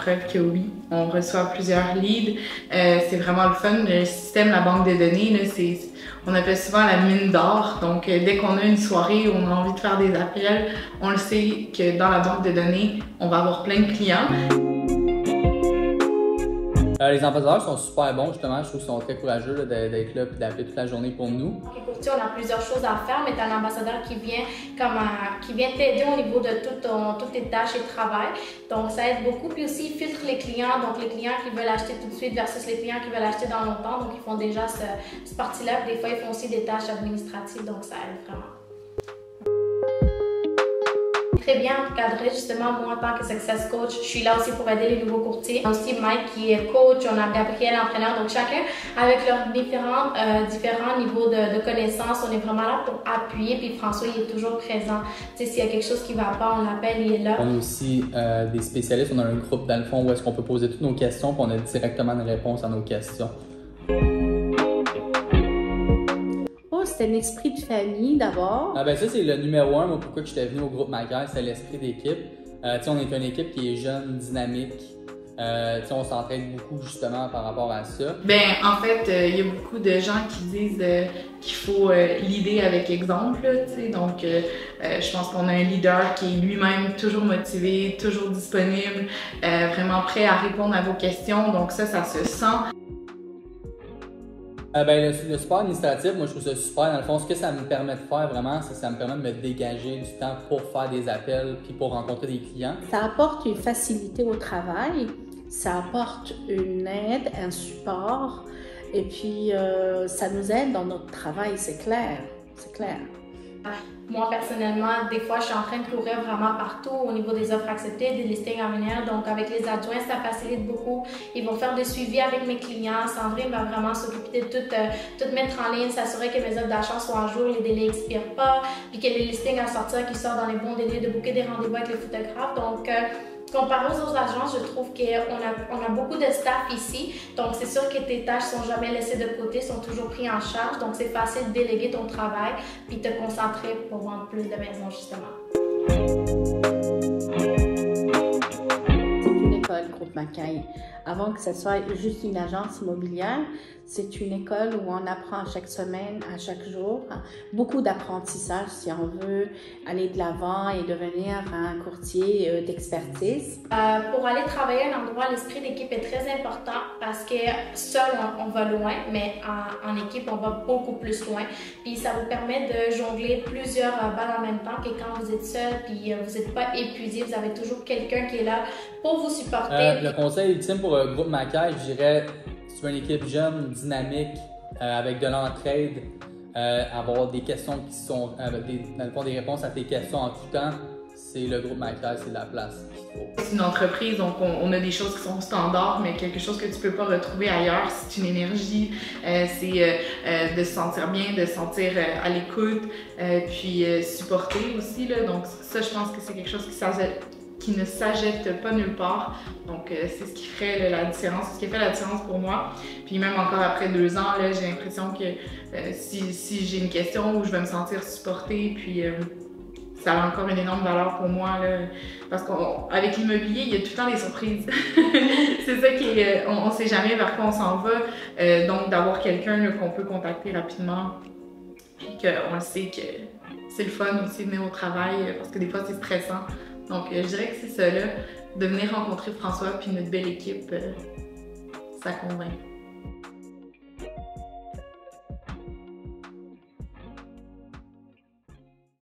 preuve que oui, on reçoit plusieurs leads. C'est vraiment le fun. Le système, la banque de données, là, on appelle souvent la mine d'or. Donc, dès qu'on a une soirée où on a envie de faire des appels, on le sait que dans la banque de données, on va avoir plein de clients. Les ambassadeurs sont super bons, justement. Je trouve qu'ils sont très courageux d'être là et d'appeler toute la journée pour nous. Les courtiers, on a plusieurs choses à faire, mais tu as un ambassadeur qui vient t'aider au niveau de toutes tes tâches et travail. Donc, ça aide beaucoup. Puis aussi, ils filtrent les clients. Donc, les clients qui veulent acheter tout de suite versus les clients qui veulent acheter dans longtemps. Donc, ils font déjà cette partie-là. Des fois, ils font aussi des tâches administratives. Donc, ça aide vraiment. Très bien encadré, justement, moi en tant que success coach, je suis là aussi pour aider les nouveaux courtiers. Aussi Mike qui est coach, on a Gabriel entraîneur, donc chacun avec leurs différents niveaux de connaissances, on est vraiment là pour appuyer, puis François il est toujours présent. Tu sais, s'il y a quelque chose qui ne va pas, on l'appelle, il est là. On a aussi des spécialistes, on a un groupe dans le fond où est-ce qu'on peut poser toutes nos questions, puis on a directement une réponse à nos questions. C'est un esprit de famille d'abord. Ah ben ça c'est le numéro 1, moi pourquoi j'étais venu au groupe Macaire, c'est l'esprit d'équipe. On est une équipe qui est jeune, dynamique. On s'entraide beaucoup justement par rapport à ça. Ben en fait, il y a beaucoup de gens qui disent qu'il faut leader avec exemple. Donc je pense qu'on a un leader qui est lui-même toujours motivé, toujours disponible, vraiment prêt à répondre à vos questions. Donc ça se sent. Le support administratif, moi je trouve ça super. Dans le fond, ce que ça me permet de faire vraiment, c'est que ça me permet de me dégager du temps pour faire des appels puis pour rencontrer des clients. Ça apporte une facilité au travail, ça apporte une aide, un support et puis ça nous aide dans notre travail, c'est clair, c'est clair. Moi, personnellement, des fois, je suis en train de courir vraiment partout au niveau des offres acceptées, des listings à venir. Donc, avec les adjoints, ça facilite beaucoup. Ils vont faire des suivis avec mes clients. Sandrine va vraiment s'occuper de tout mettre en ligne, s'assurer que mes offres d'achat soient à jour, les délais n'expirent pas, puis que les listings à sortir qui sortent dans les bons délais, de booker des rendez-vous avec les photographes. Donc, comparé aux autres agences, je trouve qu'on a beaucoup de staff ici. Donc, c'est sûr que tes tâches sont jamais laissées de côté, sont toujours prises en charge. Donc, c'est facile de déléguer ton travail puis te concentrer pour vendre plus de maisons, justement. C'est une école, Groupe Macaire. Avant que ce soit juste une agence immobilière, c'est une école où on apprend chaque semaine, à chaque jour, beaucoup d'apprentissage si on veut aller de l'avant et devenir un courtier d'expertise. Pour aller travailler à un endroit, l'esprit d'équipe est très important parce que seul, on va loin, mais en équipe, on va beaucoup plus loin. Puis ça vous permet de jongler plusieurs balles en même temps que quand vous êtes seul puis vous n'êtes pas épuisé, vous avez toujours quelqu'un qui est là pour vous supporter. Le conseil ultime pour le groupe Macaire, je dirais, si tu veux une équipe jeune, dynamique, avec de l'entraide, avoir des questions qui sont, dans le fond, des réponses à tes questions en tout temps, c'est le groupe Macaire, c'est la place qu'il faut. C'est une entreprise, donc on a des choses qui sont standards, mais quelque chose que tu peux pas retrouver ailleurs. C'est une énergie, c'est de se sentir bien, de se sentir à l'écoute, puis supporter aussi, là. Donc ça, je pense que c'est quelque chose qui ne s'achète pas nulle part. Donc, c'est ce qui ferait la différence, c'est ce qui fait la différence pour moi. Puis même encore après 2 ans, j'ai l'impression que si j'ai une question où je vais me sentir supportée, puis ça a encore une énorme valeur pour moi, là, parce qu'avec l'immobilier, il y a tout le temps des surprises. C'est ça qui est, on ne sait jamais vers quoi on s'en va. Donc, d'avoir quelqu'un qu'on peut contacter rapidement, puis qu'on le sait que c'est le fun aussi de venir au travail, parce que des fois, c'est stressant. Donc, je dirais que c'est ça, là, de venir rencontrer François puis notre belle équipe, ça convainc.